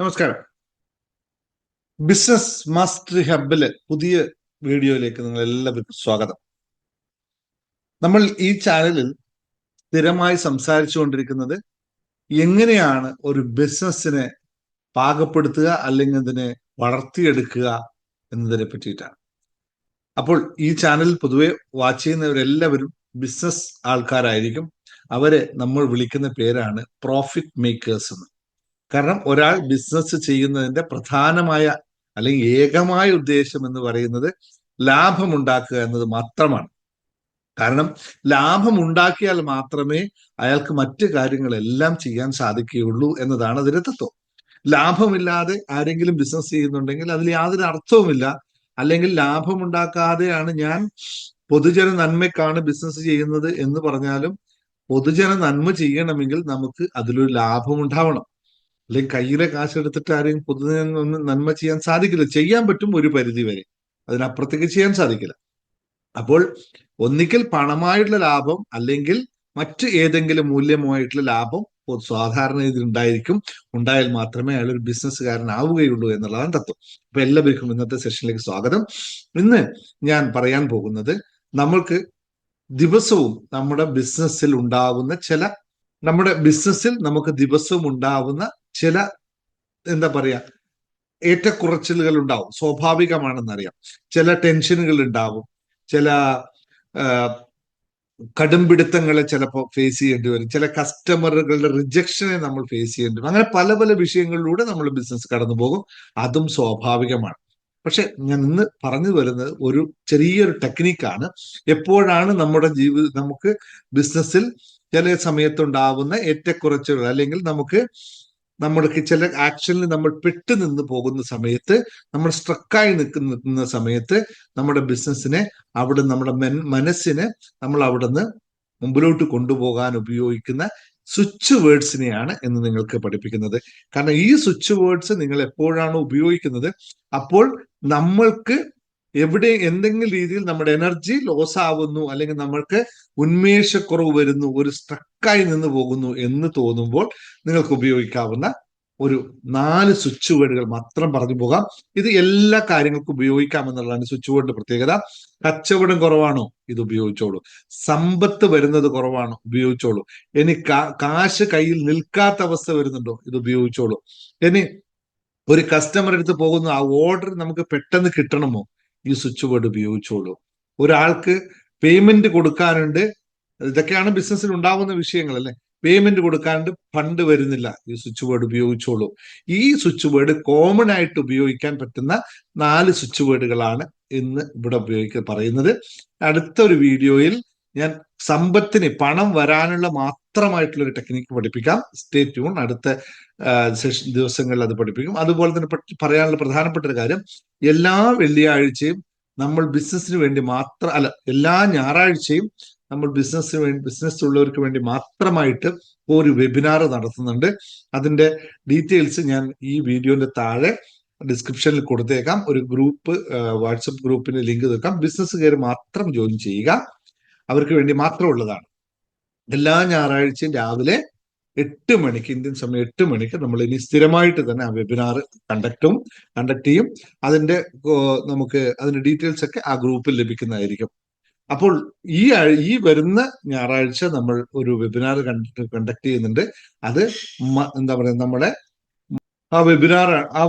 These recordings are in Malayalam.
നമസ്കാരം. ബിസിനസ് മാസ്റ്ററി ഹബില് പുതിയ വീഡിയോയിലേക്ക് നിങ്ങൾ എല്ലാവർക്കും സ്വാഗതം. നമ്മൾ ഈ ചാനലിൽ സ്ഥിരമായി സംസാരിച്ചുകൊണ്ടിരിക്കുന്നത് എങ്ങനെയാണ് ഒരു ബിസിനസ്സിനെ പാകപ്പെടുത്തുക അല്ലെങ്കിൽ അതിനെ വളർത്തിയെടുക്കുക എന്നതിനെ പറ്റിയിട്ടാണ്. അപ്പോൾ ഈ ചാനൽ പൊതുവെ വാച്ച് ചെയ്യുന്നവരെല്ലാവരും ബിസിനസ് ആൾക്കാരായിരിക്കും. അവരെ നമ്മൾ വിളിക്കുന്ന പേരാണ് പ്രോഫിറ്റ് മേക്കേഴ്സ് എന്ന്. കാരണം ഒരാൾ ബിസിനസ് ചെയ്യുന്നതിന്റെ പ്രധാനമായ അല്ലെങ്കിൽ ഏകമായ ഉദ്ദേശം എന്ന് പറയുന്നത് ലാഭമുണ്ടാക്കുക എന്നത് മാത്രമാണ്. കാരണം ലാഭം ഉണ്ടാക്കിയാൽ മാത്രമേ അയാൾക്ക് മറ്റു കാര്യങ്ങളെല്ലാം ചെയ്യാൻ സാധിക്കുകയുള്ളൂ എന്നതാണ് അതിന്റെ തത്വം. ലാഭമില്ലാതെ ആരെങ്കിലും ബിസിനസ് ചെയ്യുന്നുണ്ടെങ്കിൽ അതിൽ യാതൊരു അർത്ഥവുമില്ല. അല്ലെങ്കിൽ ലാഭമുണ്ടാക്കാതെയാണ് ഞാൻ പൊതുജന നന്മയ്ക്കാണ് ബിസിനസ് ചെയ്യുന്നത് എന്ന് പറഞ്ഞാലും പൊതുജന നന്മ ചെയ്യണമെങ്കിൽ നമുക്ക് അതിലൊരു ലാഭം ഉണ്ടാവണം. അല്ലെങ്കിൽ കയ്യിലെ കാശെടുത്തിട്ട് ആരെയും പൊതുജന നന്മ ചെയ്യാൻ സാധിക്കില്ല. ചെയ്യാൻ പറ്റും ഒരു പരിധി വരെ, അതിനപ്പുറത്തേക്ക് ചെയ്യാൻ സാധിക്കില്ല. അപ്പോൾ ഒന്നിക്കൽ പണമായിട്ടുള്ള ലാഭം അല്ലെങ്കിൽ മറ്റ് ഏതെങ്കിലും മൂല്യമായിട്ടുള്ള ലാഭം സാധാരണ ഇതിൽ ഉണ്ടായിരിക്കും. ഉണ്ടായാൽ മാത്രമേ അയാൾ ഒരു ബിസിനസ്സുകാരനാവുകയുള്ളൂ എന്നുള്ളതാണ് തത്വം. അപ്പൊ എല്ലാവർക്കും ഇന്നത്തെ സെഷനിലേക്ക് സ്വാഗതം. ഇന്ന് ഞാൻ പറയാൻ പോകുന്നത് നമ്മൾക്ക് ദിവസവും നമ്മുടെ ബിസിനസ്സിൽ നമുക്ക് ദിവസവും ഉണ്ടാവുന്ന ചില എന്താ പറയാ ഏറ്റക്കുറച്ചിലുകൾ ഉണ്ടാവും. സ്വാഭാവികമാണെന്നറിയാം. ചില ടെൻഷനുകൾ ഉണ്ടാവും, ചില കടുംപിടുത്തങ്ങളെ ചിലപ്പോൾ ഫേസ് ചെയ്യേണ്ടി വരും, ചില കസ്റ്റമറുകളുടെ റിജക്ഷനെ നമ്മൾ ഫേസ് ചെയ്യേണ്ടി വരും. അങ്ങനെ പല പല വിഷയങ്ങളിലൂടെ നമ്മൾ ബിസിനസ് കടന്നു പോകും. അതും സ്വാഭാവികമാണ്. പക്ഷെ ഞാൻ ഇന്ന് പറഞ്ഞു വരുന്നത് ഒരു ചെറിയൊരു ടെക്നിക്കാണ്. എപ്പോഴാണ് നമുക്ക് ബിസിനസ്സിൽ ചില സമയത്തുണ്ടാവുന്ന ഏറ്റക്കുറച്ചുകൾ അല്ലെങ്കിൽ നമ്മൾക്ക് ചില ആക്ഷനിൽ നമ്മൾ പെട്ടുനിന്ന് പോകുന്ന സമയത്ത്, നമ്മൾ സ്ട്രക്കായി നിൽക്കുന്ന സമയത്ത് നമ്മുടെ ബിസിനസ്സിനെ നമ്മുടെ മനസ്സിനെ നമ്മൾ അവിടുന്ന് മുമ്പിലോട്ട് കൊണ്ടുപോകാൻ ഉപയോഗിക്കുന്ന സ്വിച്ച് വേർഡ്സിനെയാണ് എന്ന് നിങ്ങൾക്ക് പഠിപ്പിക്കുന്നത്. കാരണം ഈ സ്വിച്ച് വേർഡ്സ് നിങ്ങൾ എപ്പോഴാണോ ഉപയോഗിക്കുന്നത് അപ്പോൾ നമ്മൾക്ക് എന്തെങ്കിലും രീതിയിൽ നമ്മുടെ എനർജി ലോസ് ആവുന്നു, അല്ലെങ്കിൽ നമ്മൾക്ക് ഉന്മേഷക്കുറവ് വരുന്നു, ഒരു സ്ട്രക്കായി നിന്ന് പോകുന്നു എന്ന് തോന്നുമ്പോൾ നിങ്ങൾക്ക് ഉപയോഗിക്കാവുന്ന ഒരു 4 സ്വിച്ച് വേർഡുകൾ മാത്രം പറഞ്ഞു പോകാം. ഇത് എല്ലാ കാര്യങ്ങൾക്കും ഉപയോഗിക്കാമെന്നുള്ളതാണ് സ്വിച്ച് വേർഡിന്റെ പ്രത്യേകത. കച്ചവടം കുറവാണോ? ഇത് ഉപയോഗിച്ചോളൂ. സമ്പത്ത് വരുന്നത് കുറവാണോ? ഉപയോഗിച്ചോളൂ. ഇനി കാശ് കയ്യിൽ നിൽക്കാത്ത അവസ്ഥ വരുന്നുണ്ടോ? ഇത് ഉപയോഗിച്ചോളൂ. ഇനി ഒരു കസ്റ്റമർ അടുത്ത് പോകുന്നു, ആ ഓർഡർ നമുക്ക് പെട്ടെന്ന് കിട്ടണമോ? ഈ സ്വിച്ച് വേർഡ് ഉപയോഗിച്ചോളൂ. ഒരാൾക്ക് പേയ്മെന്റ് കൊടുക്കാനുണ്ട്, ഇതൊക്കെയാണ് ബിസിനസ്സിൽ ഉണ്ടാവുന്ന വിഷയങ്ങൾ അല്ലെ. പേയ്മെന്റ് കൊടുക്കാണ്ട് ഫണ്ട് വരുന്നില്ല, ഈ സ്വിച്ച് വേർഡ് ഉപയോഗിച്ചോളൂ. ഈ സ്വിച്ച് വേർഡ് കോമൺ ആയിട്ട് ഉപയോഗിക്കാൻ പറ്റുന്ന 4 സ്വിച്ച് വേർഡുകളാണ് ഇന്ന് ഇവിടെ പറയുന്നത്. അടുത്ത ഒരു വീഡിയോയിൽ ഞാൻ പണം വരാനുള്ള മാത്രമായിട്ടുള്ള ഒരു ടെക്നിക്ക് പഠിപ്പിക്കാം. Stay tune. അടുത്ത ദിവസങ്ങളിൽ അത് പഠിപ്പിക്കും. അതുപോലെ തന്നെ പറയാനുള്ള പ്രധാനപ്പെട്ട ഒരു കാര്യം, എല്ലാ വെള്ളിയാഴ്ചയും നമ്മൾ ബിസിനസ്സിന് വേണ്ടി എല്ലാ ഞായറാഴ്ചയും നമ്മൾ ബിസിനസ് ഉള്ളവർക്ക് വേണ്ടി മാത്രമായിട്ട് ഒരു വെബിനാർ നടത്തുന്നുണ്ട്. അതിന്റെ ഡീറ്റെയിൽസ് ഞാൻ ഈ വീഡിയോന്റെ താഴെ ഡിസ്ക്രിപ്ഷനിൽ കൊടുത്തേക്കാം. ഒരു ഗ്രൂപ്പ്, വാട്സപ്പ് ഗ്രൂപ്പിന്റെ ലിങ്ക് തീർക്കാം. ബിസിനസ്സുകാർ മാത്രം ജോയിൻ ചെയ്യുക, അവർക്ക് വേണ്ടി മാത്രം ഉള്ളതാണ്. എല്ലാ ഞായറാഴ്ചയും രാവിലെ 8 മണിക്ക്, ഇന്ത്യൻ സമയം 8 മണിക്ക് നമ്മൾ ഇനി സ്ഥിരമായിട്ട് തന്നെ ആ വെബിനാർ കണ്ടക്ട് ചെയ്യും. നമുക്ക് അതിന്റെ ഡീറ്റെയിൽസ് ഒക്കെ ആ ഗ്രൂപ്പിൽ ലഭിക്കുന്നതായിരിക്കും. അപ്പോൾ ഈ വരുന്ന ഞായറാഴ്ച നമ്മൾ ഒരു വെബിനാർ കണ്ടക്ട് ചെയ്യുന്നുണ്ട്. അത് എന്താ പറയുക, നമ്മുടെ ആ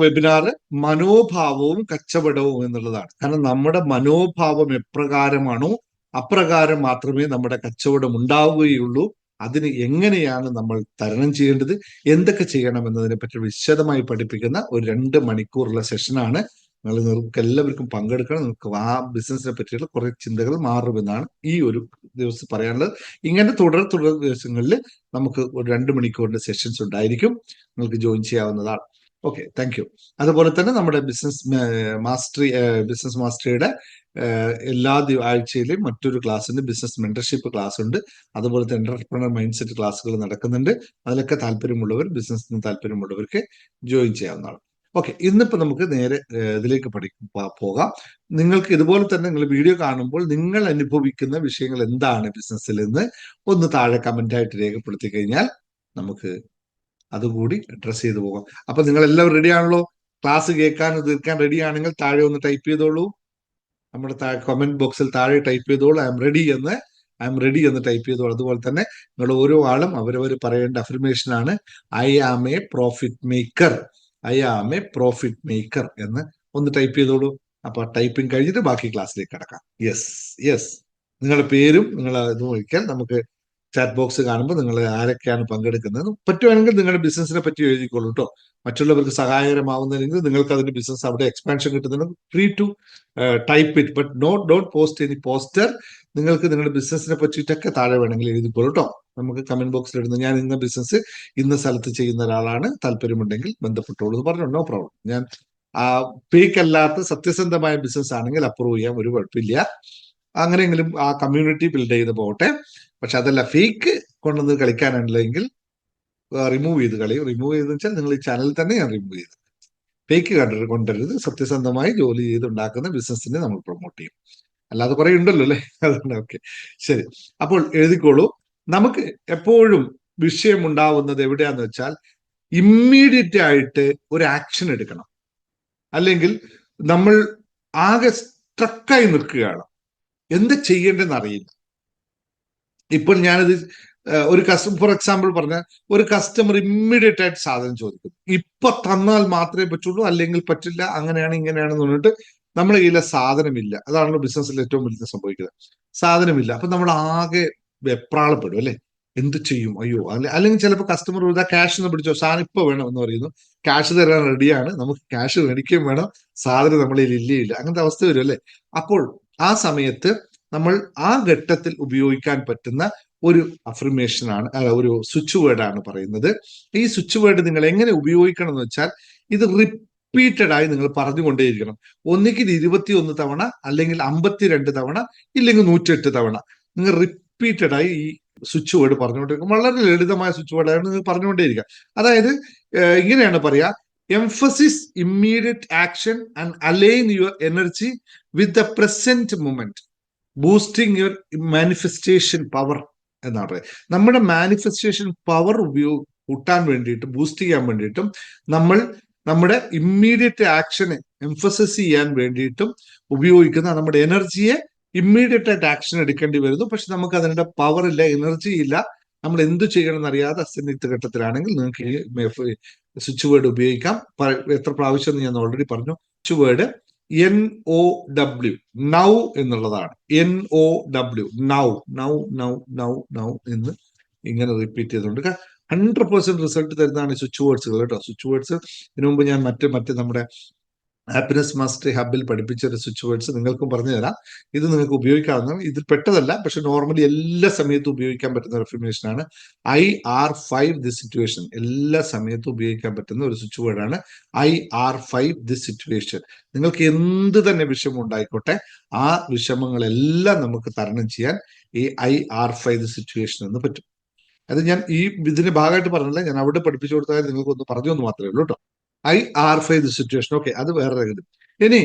വെബിനാർ മനോഭാവവും കച്ചവടവും എന്നുള്ളതാണ്. കാരണം നമ്മുടെ മനോഭാവം എപ്രകാരമാണോ അപ്രകാരം മാത്രമേ നമ്മുടെ കച്ചവടം ഉണ്ടാവുകയുള്ളൂ. അതിന് എങ്ങനെയാണ് നമ്മൾ തരണം ചെയ്യേണ്ടത്, എന്തൊക്കെ ചെയ്യണം എന്നതിനെ പറ്റി വിശദമായി പഠിപ്പിക്കുന്ന ഒരു 2 മണിക്കൂറുള്ള സെഷനാണ്. നിങ്ങൾക്ക് എല്ലാവർക്കും പങ്കെടുക്കണം. നിങ്ങൾക്ക് ആ ബിസിനസിനെ പറ്റിയുള്ള കുറെ ചിന്തകൾ മാറുമെന്നാണ് ഈ ഒരു ദിവസം പറയാനുള്ളത്. ഇങ്ങനെ തുടർ ദിവസങ്ങളിൽ നമുക്ക് ഒരു 2 മണിക്കൂറിന്റെ സെഷൻസ് ഉണ്ടായിരിക്കും. നിങ്ങൾക്ക് ജോയിൻ ചെയ്യാവുന്നതാണ്. Okay, thank you. അതുപോലെ തന്നെ നമ്മുടെ ബിസിനസ് മാസ്റ്ററിയുടെ എല്ലാ ആഴ്ചയിലും മറ്റൊരു ക്ലാസ്സിന്റെ ബിസിനസ് മെന്റർഷിപ്പ് ക്ലാസ് ഉണ്ട്. അതുപോലെ തന്നെ എന്റർപ്രണർ മൈൻഡ് സെറ്റ് ക്ലാസ്സുകൾ നടക്കുന്നുണ്ട്. അതിലൊക്കെ ബിസിനസ്സിന് താല്പര്യമുള്ളവർക്ക് ജോയിൻ ചെയ്യാവുന്നതാണ്. ഓക്കെ, ഇന്നിപ്പോ നമുക്ക് നേരെ ഇതിലേക്ക് പോകാം. നിങ്ങൾക്ക് ഇതുപോലെ തന്നെ നിങ്ങൾ വീഡിയോ കാണുമ്പോൾ നിങ്ങൾ അനുഭവിക്കുന്ന വിഷയങ്ങൾ എന്താണ് ബിസിനസ്സിൽ എന്ന് ഒന്ന് താഴെ കമന്റ് ആയിട്ട് രേഖപ്പെടുത്തി കഴിഞ്ഞാൽ നമുക്ക് അതുകൂടി അഡ്രസ് ചെയ്തു പോകാം. അപ്പൊ നിങ്ങൾ എല്ലാവരും റെഡി ആണല്ലോ? ക്ലാസ് കേൾക്കാൻ തീർക്കാൻ റെഡി ആണെങ്കിൽ താഴെ ഒന്ന് ടൈപ്പ് ചെയ്തോളൂ. നമ്മുടെ കമന്റ് ബോക്സിൽ താഴെ ടൈപ്പ് ചെയ്തോളൂ ഐ എം റെഡി എന്ന് ടൈപ്പ് ചെയ്തോളൂ. അതുപോലെ തന്നെ നിങ്ങൾ ഓരോ ആളും അവരവർ പറയേണ്ട അഫർമേഷൻ ആണ് I am a profit maker, I am a profit maker എന്ന് ഒന്ന് ടൈപ്പ് ചെയ്തോളൂ. അപ്പൊ ടൈപ്പിംഗ് കഴിഞ്ഞിട്ട് ബാക്കി ക്ലാസ്സിലേക്ക് കടക്കാം. യെസ് നിങ്ങളുടെ പേരും നിങ്ങൾ ഇത് നോക്കിയാൽ നമുക്ക് ചാറ്റ് ബോക്സ് കാണുമ്പോൾ നിങ്ങൾ ആരൊക്കെയാണ് പങ്കെടുക്കുന്നത് പറ്റുവാണെങ്കിൽ നിങ്ങളുടെ ബിസിനസിനെ പറ്റി എഴുതിക്കോളൂ കേട്ടോ. മറ്റുള്ളവർക്ക് സഹായകരമാവുന്നതെങ്കിൽ നിങ്ങൾക്ക് അതിന്റെ ബിസിനസ് അവിടെ എക്സ്പാൻഷൻ കിട്ടുന്നുണ്ട്. Free to type it but don't post any poster. നിങ്ങൾക്ക് നിങ്ങളുടെ ബിസിനസിനെ പറ്റിയിട്ടൊക്കെ താഴെ വേണമെങ്കിൽ എഴുതിക്കോളൂ കേട്ടോ. നമുക്ക് കമന്റ് ബോക്സിൽ ഇടുന്നു ഞാൻ ഇന്ന ബിസിനസ് ഇന്ന സ്ഥലത്ത് ചെയ്യുന്ന ഒരാളാണ്, താല്പര്യമുണ്ടെങ്കിൽ ബന്ധപ്പെട്ടോളൂ എന്ന് പറഞ്ഞു. No problem. ഞാൻ ഫേക്ക് അല്ലാത്ത സത്യസന്ധമായ ബിസിനസ് ആണെങ്കിൽ അപ്രൂവ് ചെയ്യാൻ ഒരു കുഴപ്പമില്ല. അങ്ങനെയെങ്കിലും ആ കമ്മ്യൂണിറ്റി ബിൽഡ് ചെയ്ത് പോകട്ടെ. പക്ഷെ അതല്ല ഫേക്ക് കൊണ്ടുവന്ന് കളിക്കാനുണ്ടെങ്കിൽ റിമൂവ് ചെയ്ത് കളയും. റിമൂവ് ചെയ്തെന്ന് വെച്ചാൽ നിങ്ങൾ ഈ ചാനൽ തന്നെ ഞാൻ റിമൂവ് ചെയ്ത്. ഫേക്ക് കൊണ്ടുവരരുത്. സത്യസന്ധമായി ജോലി ചെയ്തുണ്ടാക്കുന്ന ബിസിനസിനെ നമ്മൾ പ്രൊമോട്ട് ചെയ്യും. അല്ലാതെ കുറെ ഉണ്ടല്ലോ അല്ലേ? അതുകൊണ്ട് ഓക്കെ ശരി. അപ്പോൾ എഴുതിക്കോളൂ. നമുക്ക് എപ്പോഴും വിഷയം ഉണ്ടാവുന്നത് എവിടെയാന്ന് വെച്ചാൽ ഇമ്മീഡിയറ്റ് ആയിട്ട് ഒരു ആക്ഷൻ എടുക്കണം. അല്ലെങ്കിൽ നമ്മൾ ആകെ സ്ട്രക്കായി നിൽക്കുകയാണ്, എന്ത് ചെയ്യേണ്ടതെന്ന് അറിയില്ല. ഇപ്പോൾ ഞാനിത് ഒരു ഫോർ എക്സാമ്പിൾ പറഞ്ഞാൽ ഒരു കസ്റ്റമർ ഇമ്മീഡിയറ്റ് ആയിട്ട് സാധനം ചോദിക്കും. ഇപ്പൊ തന്നാൽ മാത്രമേ പറ്റുള്ളൂ, അല്ലെങ്കിൽ പറ്റില്ല, അങ്ങനെയാണ് ഇങ്ങനെയാണെന്ന് പറഞ്ഞിട്ട് നമ്മുടെ കയ്യിലെ സാധനമില്ല. അതാണല്ലോ ബിസിനസ്സിൽ ഏറ്റവും വലിയ സംഭവിക്കുന്നത്. സാധനമില്ല. അപ്പൊ നമ്മൾ ആകെ വെപ്രാളപ്പെടും അല്ലെ? എന്ത് ചെയ്യും? അയ്യോ. അല്ലെങ്കിൽ ചിലപ്പോൾ കസ്റ്റമർ ഇതാ ക്യാഷ് ഒന്ന് പിടിച്ചോ, സാധനം ഇപ്പൊ വേണം എന്ന് പറയുന്നു. ക്യാഷ് തരാൻ റെഡിയാണ്, നമുക്ക് ക്യാഷ് മേടിക്കുകയും വേണം, സാധനം നമ്മളെ ഇല്ല. അങ്ങനത്തെ അവസ്ഥ വരും അല്ലെ? അപ്പോൾ ആ സമയത്ത് നമ്മൾ ആ ഘട്ടത്തിൽ ഉപയോഗിക്കാൻ പറ്റുന്ന ഒരു അഫർമേഷൻ ആണ്, ഒരു സ്വിച്ച് വേർഡ് ആണ് പറയുന്നത്. ഈ സ്വിച്ച് വേർഡ് നിങ്ങൾ എങ്ങനെ ഉപയോഗിക്കണം എന്ന് വെച്ചാൽ ഇത് റിപ്പീറ്റഡ് ആയി നിങ്ങൾ പറഞ്ഞുകൊണ്ടേയിരിക്കണം. ഒന്നുകിൽ 21 തവണ, അല്ലെങ്കിൽ 52 തവണ, ഇല്ലെങ്കിൽ 108 തവണ നിങ്ങൾ റിപ്പീറ്റഡ് ആയി ഈ സ്വിച്ച് വേർഡ് പറഞ്ഞുകൊണ്ടിരിക്കും. വളരെ ലളിതമായ സ്വിച്ച് വേർഡ് ആയിരുന്നു, നിങ്ങൾ പറഞ്ഞുകൊണ്ടേയിരിക്കുക. അതായത് ഇങ്ങനെയാണ് പറയാ: emphasis immediate action and align your energy with the present moment, boosting your manifestation power എന്നാണ് പറയുന്നത്. നമ്മുടെ മാനിഫെസ്റ്റേഷൻ പവർ കൂട്ടാൻ വേണ്ടിയിട്ടും ബൂസ്റ്റ് ചെയ്യാൻ വേണ്ടിയിട്ടും നമ്മൾ നമ്മുടെ ഇമ്മീഡിയറ്റ് ആക്ഷനെ എംഫസിസ് ചെയ്യാൻ വേണ്ടിയിട്ടും ഉപയോഗിക്കുന്ന നമ്മുടെ എനർജിയെ ഇമ്മീഡിയറ്റ് ആയിട്ട് ആക്ഷൻ എടുക്കേണ്ടി വരുന്നു. പക്ഷെ നമുക്ക് അതിന്റെ പവർ ഇല്ല, എനർജി ഇല്ല. നമ്മൾ എന്ത് ചെയ്യണം എന്നറിയാതെ അസന്നിഗ്ധ ഘട്ടത്തിലാണെങ്കിൽ നിങ്ങൾക്ക് ഈ സ്വിച്ച് വേർഡ് ഉപയോഗിക്കാം. എത്ര പ്രാവശ്യം എന്ന് ഞാൻ ഓൾറെഡി പറഞ്ഞു. സ്വിച്ച് വേർഡ് NOW, നൗ എന്നുള്ളതാണ്. NOW, നൗ എന്ന് ഇങ്ങനെ റിപ്പീറ്റ് ചെയ്തുകൊണ്ട് 100% റിസൾട്ട് തരുന്നതാണ് സ്വിച്ച് വേർഡ്സുകൾ കേട്ടോ. സ്വിച്ച് വേർഡ്സ് ഇതിനു മുമ്പ് ഞാൻ മറ്റ് നമ്മുടെ ഹാപ്പിനെസ് മാസ്റ്ററി ഹബിൽ പഠിപ്പിച്ച ഒരു സ്വിച്ച് വേർഡ്സ് നിങ്ങൾക്കും പറഞ്ഞു തരാം. ഇത് നിങ്ങൾക്ക് ഉപയോഗിക്കാവുന്നതാണ്. ഇതിൽ പെട്ടതല്ല, പക്ഷെ നോർമലി എല്ലാ സമയത്തും ഉപയോഗിക്കാൻ പറ്റുന്ന അഫർമേഷൻ ആണ്. IR5 this situation. എല്ലാ സമയത്തും ഉപയോഗിക്കാൻ പറ്റുന്ന ഒരു സ്വിച്ച് വേർഡ് ആണ് IR5 ദിസ് സിറ്റുവേഷൻ. നിങ്ങൾക്ക് എന്ത് തന്നെ വിഷമം ഉണ്ടായിക്കോട്ടെ, ആ വിഷമങ്ങളെല്ലാം നമുക്ക് തരണം ചെയ്യാൻ ഈ IR5 ദിസ് സിറ്റുവേഷൻ എന്ന് പറ്റും. അത് ഞാൻ ഇതിന്റെ ഭാഗമായിട്ട് പറഞ്ഞില്ല, ഞാൻ അവിടെ പഠിപ്പിച്ചു കൊടുത്താൽ നിങ്ങൾക്ക് ഒന്ന് പറഞ്ഞു എന്ന് മാത്രമേ ഉള്ളൂ കേട്ടോ. IR5 this situation. ഓക്കെ, അത് വേറെ കാര്യം. ഇനി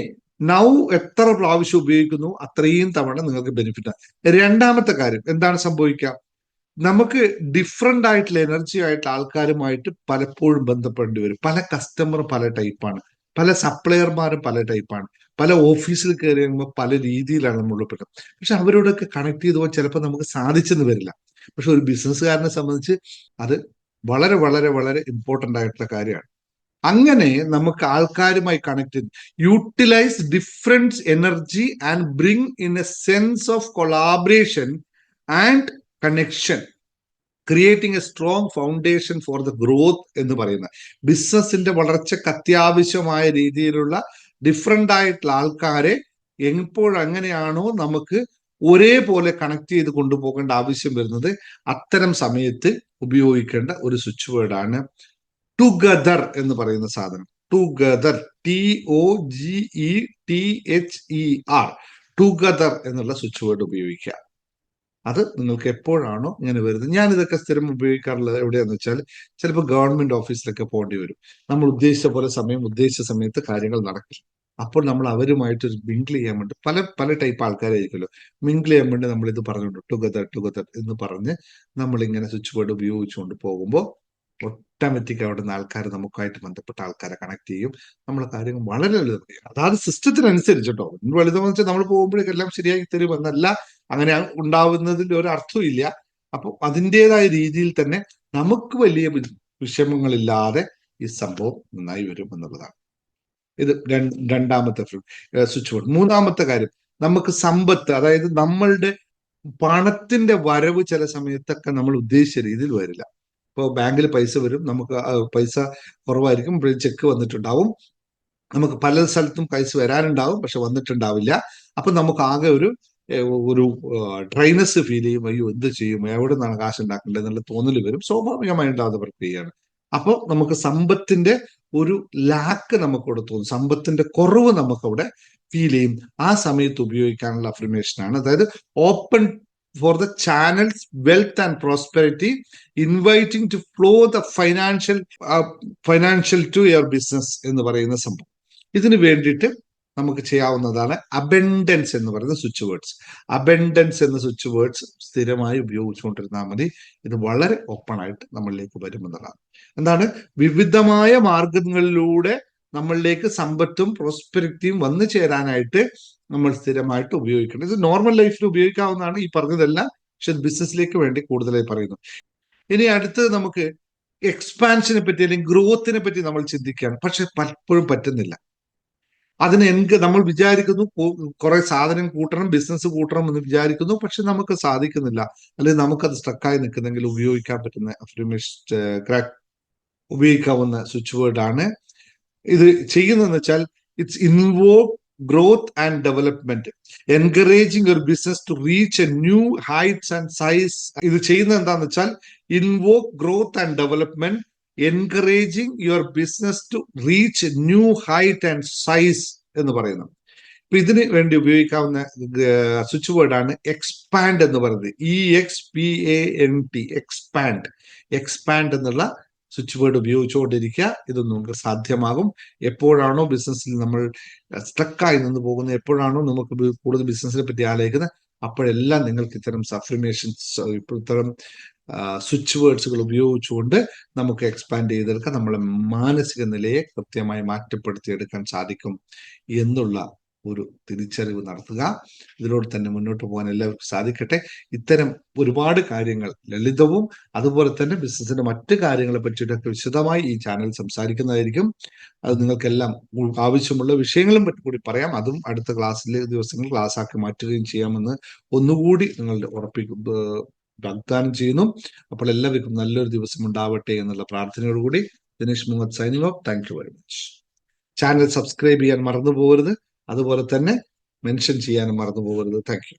നൗ എത്ര പ്രാവശ്യം ഉപയോഗിക്കുന്നു അത്രയും തവണ നിങ്ങൾക്ക് ബെനിഫിറ്റ് ആണ്. രണ്ടാമത്തെ കാര്യം എന്താണ് സംഭവിക്കുക? നമുക്ക് ഡിഫറെന്റ് ആയിട്ടുള്ള എനർജി ആയിട്ട് ആൾക്കാരുമായിട്ട് പലപ്പോഴും ബന്ധപ്പെടേണ്ടി വരും. പല കസ്റ്റമർ പല ടൈപ്പാണ്, പല സപ്ലയർമാരും പല ടൈപ്പാണ്, പല ഓഫീസിൽ കയറി കഴിയുമ്പോൾ പല രീതിയിലാണ് നമ്മൾ ഉൾപ്പെടുന്നത്. പക്ഷെ അവരോടൊക്കെ കണക്ട് ചെയ്ത് പോകാൻ ചിലപ്പോൾ നമുക്ക് സാധിച്ചെന്ന് വരില്ല. പക്ഷെ ഒരു ബിസിനസ്സുകാരനെ സംബന്ധിച്ച് അത് വളരെ വളരെ വളരെ ഇമ്പോർട്ടന്റ് ആയിട്ടുള്ള കാര്യമാണ്. അങ്ങനെ നമുക്ക് ആൾക്കാരുമായി കണക്ട് ചെയ്ത് utilise different energy and bring in a sense of collaboration and connection, creating a strong foundation for the growth എന്ന് പറയുന്ന ബിസിനസിന്റെ വളർച്ചയ്ക്ക് അത്യാവശ്യമായ രീതിയിലുള്ള ഡിഫറെന്റ് ആയിട്ടുള്ള ആൾക്കാരെ എപ്പോഴെങ്ങനെയാണോ നമുക്ക് ഒരേപോലെ കണക്ട് ചെയ്ത് കൊണ്ടുപോകേണ്ട ആവശ്യം വരുന്നത്, അത്തരം സമയത്ത് ഉപയോഗിക്കേണ്ട ഒരു സ്വിച്ച് വേർഡ് ആണ് ടുഗദർ എന്ന് പറയുന്ന സാധനം. ടുഗദർ, TOGETHER, ടുഗദർ എന്നുള്ള സ്വിച്ച് വേർഡ് ഉപയോഗിക്കുക. അത് നിങ്ങൾക്ക് എപ്പോഴാണോ ഇങ്ങനെ വരുന്നത്. ഞാൻ ഇതൊക്കെ സ്ഥിരം ഉപയോഗിക്കാറുള്ളത് എവിടെയാന്ന് വെച്ചാൽ ചിലപ്പോൾ ഗവൺമെന്റ് ഓഫീസിലൊക്കെ പോകേണ്ടി വരും. നമ്മൾ ഉദ്ദേശിച്ച പോലെ ഉദ്ദേശിച്ച സമയത്ത് കാര്യങ്ങൾ നടക്കില്ല. അപ്പോൾ നമ്മൾ അവരുമായിട്ട് മിങ്കിൾ ചെയ്യാൻ വേണ്ടി പല ടൈപ്പ് ആൾക്കാരായിരിക്കുമല്ലോ, മിങ്കിൾ ചെയ്യാൻ വേണ്ടി നമ്മൾ ഇത് പറഞ്ഞുകൊണ്ട് ടുഗദർ എന്ന് പറഞ്ഞ് നമ്മളിങ്ങനെ സ്വിച്ച് വേർഡ് ഉപയോഗിച്ചുകൊണ്ട് പോകുമ്പോൾ ഓട്ടോമാറ്റിക് അവിടെ നിന്ന് ആൾക്കാർ നമുക്കായിട്ട് ബന്ധപ്പെട്ട ആൾക്കാരെ കണക്ട് ചെയ്യും. നമ്മളെ കാര്യങ്ങൾ വളരെ ലളിതമാണ്. അതാത് സിസ്റ്റത്തിനനുസരിച്ച് കേട്ടോ. ലളിതമെന്ന് വെച്ചാൽ നമ്മൾ പോകുമ്പോഴേക്കും എല്ലാം ശരിയാക്കി തരും എന്നല്ല, അങ്ങനെ ഉണ്ടാവുന്നതിൽ ഒരു അർത്ഥമില്ല. അപ്പൊ അതിൻ്റെതായ രീതിയിൽ തന്നെ നമുക്ക് വലിയ വിഷമങ്ങളില്ലാതെ ഈ സംഭവം നന്നായി വരും എന്നുള്ളതാണ്. ഇത് രണ്ടാമത്തെ സ്വിച്ച് ബോർഡ്. മൂന്നാമത്തെ കാര്യം, നമുക്ക് സമ്പത്ത്, അതായത് നമ്മളുടെ പണത്തിന്റെ വരവ് ചില സമയത്തൊക്കെ നമ്മൾ ഉദ്ദേശിച്ച രീതിയിൽ വരില്ല. ഇപ്പോൾ ബാങ്കിൽ പൈസ വരും, നമുക്ക് പൈസ കുറവായിരിക്കും, ചെക്ക് വന്നിട്ടുണ്ടാവും, നമുക്ക് പല സ്ഥലത്തും പൈസ വരാനുണ്ടാവും, പക്ഷെ വന്നിട്ടുണ്ടാവില്ല. അപ്പൊ നമുക്ക് ആകെ ഒരു ഡ്രൈനസ് ഫീൽ ചെയ്യും. അയ്യോ എന്ത് ചെയ്യും, എവിടെ നിന്നാണ് കാശ് ഉണ്ടാക്കേണ്ടത് എന്നുള്ള തോന്നൽ വരും. സ്വാഭാവികമായി ഉണ്ടാകുന്ന പ്രക്രിയയാണ്. അപ്പോൾ നമുക്ക് സമ്പത്തിന്റെ ഒരു ലാക്ക് നമുക്കവിടെ തോന്നും, സമ്പത്തിന്റെ കുറവ് നമുക്കവിടെ ഫീൽ ചെയ്യും. ആ സമയത്ത് ഉപയോഗിക്കാനുള്ള അഫർമേഷനാണ്, അതായത് open for the channels wealth and prosperity, inviting to flow the financial to your business എന്ന് പറയുന്ന സംഭവം. ഇതിനു വേണ്ടിയിട്ട് നമുക്ക് ചെയ്യാവുന്നതാണ് അബൻഡൻസ് എന്ന് പറയുന്ന സ്വിച്ച് വേർഡ്സ്. അബൻഡൻസ് എന്ന സ്വിച്ച് വേർഡ്സ് സ്ഥിരമായി ഉപയോഗിച്ചുകൊണ്ടിരുന്നാൽ മതി. ഇത് വളരെ ഓപ്പൺ ആയിട്ട് നമ്മളിലേക്ക് വരുമെന്നുള്ളതാണ്. എന്താണ്, വിവിധമായ മാർഗങ്ങളിലൂടെ നമ്മളിലേക്ക് സമ്പത്തും പ്രോസ്പെരിറ്റിയും വന്നു ചേരാനായിട്ട് നമ്മൾ സ്ഥിരമായിട്ട് ഉപയോഗിക്കണം. ഇത് നോർമൽ ലൈഫിൽ ഉപയോഗിക്കാവുന്നതാണ് ഈ പറഞ്ഞതെല്ലാം, പക്ഷെ ബിസിനസ്സിലേക്ക് വേണ്ടി കൂടുതലായി പറയുന്നു. ഇനി അടുത്തത് നമുക്ക് എക്സ്പാൻഷനെ പറ്റി അല്ലെങ്കിൽ ഗ്രോത്തിനെ പറ്റി നമ്മൾ ചിന്തിക്കുകയാണ്, പക്ഷെ പലപ്പോഴും പറ്റുന്നില്ല. അതിന് നമ്മൾ വിചാരിക്കുന്നു കുറെ സാധനം കൂട്ടണം, ബിസിനസ് കൂട്ടണം എന്ന് വിചാരിക്കുന്നു, പക്ഷെ നമുക്ക് സാധിക്കുന്നില്ല. അല്ലെങ്കിൽ നമുക്കത് സ്ട്രക്കായി നിൽക്കുന്നെങ്കിൽ ഉപയോഗിക്കാൻ പറ്റുന്ന ഉപയോഗിക്കാവുന്ന സ്വിച്ച് വേർഡ് ആണ് ഇത്. ചെയ്യുന്നതെന്ന് വെച്ചാൽ it's involve growth and development, encouraging your business to reach a new heights and size. ഇത് ചെയ്യുന്നത് എന്താണെന്ന് വെച്ചാൽ invoke growth and development, encouraging your business to reach a new height and size എന്ന് പറയുന്നു. ഇപ്പൊ ഇതിന് വേണ്ടി ഉപയോഗിക്കാവുന്ന സ്വിച്ച് വേർഡ് ആണ് എക്സ്പാൻഡ് എന്ന് പറയുന്നത്. EXPAND, expand. എക്സ്പാൻഡ് എന്നുള്ള സ്വിച്ച് വേർഡ് ഉപയോഗിച്ചുകൊണ്ടിരിക്കുക. ഇതൊന്നും നമുക്ക് സാധ്യമാകും. എപ്പോഴാണോ ബിസിനസ്സിൽ നമ്മൾ സ്റ്റക്കായി നിന്ന് പോകുന്നത്, എപ്പോഴാണോ നമുക്ക് കൂടുതൽ ബിസിനസ്സിനെ പറ്റി ആലോചിക്കുന്നത്, അപ്പോഴെല്ലാം നിങ്ങൾക്ക് ഇത്തരം അഫർമേഷൻസ്, ഇത്തരം സ്വിച്ച് വേർഡ്സുകൾ ഉപയോഗിച്ചുകൊണ്ട് നമുക്ക് എക്സ്പാൻഡ് ചെയ്തെടുക്കാൻ, നമ്മളെ മാനസിക നിലയെ കൃത്യമായി മാറ്റപ്പെടുത്തിയെടുക്കാൻ സാധിക്കും എന്നുള്ള ഒരു തിരിച്ചറിവ് നടത്തുക. ഇതിലൂടെ തന്നെ മുന്നോട്ട് പോകാൻ എല്ലാവർക്കും സാധിക്കട്ടെ. ഇത്തരം ഒരുപാട് കാര്യങ്ങൾ, ലളിതവും അതുപോലെ തന്നെ ബിസിനസിന്റെ മറ്റു കാര്യങ്ങളെ പറ്റിയിട്ടൊക്കെ വിശദമായി ഈ ചാനൽ സംസാരിക്കുന്നതായിരിക്കും. അത് നിങ്ങൾക്കെല്ലാം ആവശ്യമുള്ള വിഷയങ്ങളും പറ്റി കൂടി പറയാം. അതും അടുത്ത ദിവസങ്ങളിൽ ക്ലാസ് ആക്കി മാറ്റുകയും ചെയ്യാമെന്ന് ഒന്നുകൂടി നിങ്ങളുടെ വാഗ്ദാനം ചെയ്യുന്നു. അപ്പോൾ എല്ലാവർക്കും നല്ലൊരു ദിവസം ഉണ്ടാവട്ടെ എന്നുള്ള പ്രാർത്ഥനയോടുകൂടി Dinesh Muhammad signing off. Thank you very much. Channel subscribe ചെയ്യാൻ മറന്നു പോകരുത്, അതുപോലെ തന്നെ മെൻഷൻ ചെയ്യാനും മറന്നു പോകരുത്. Thank U.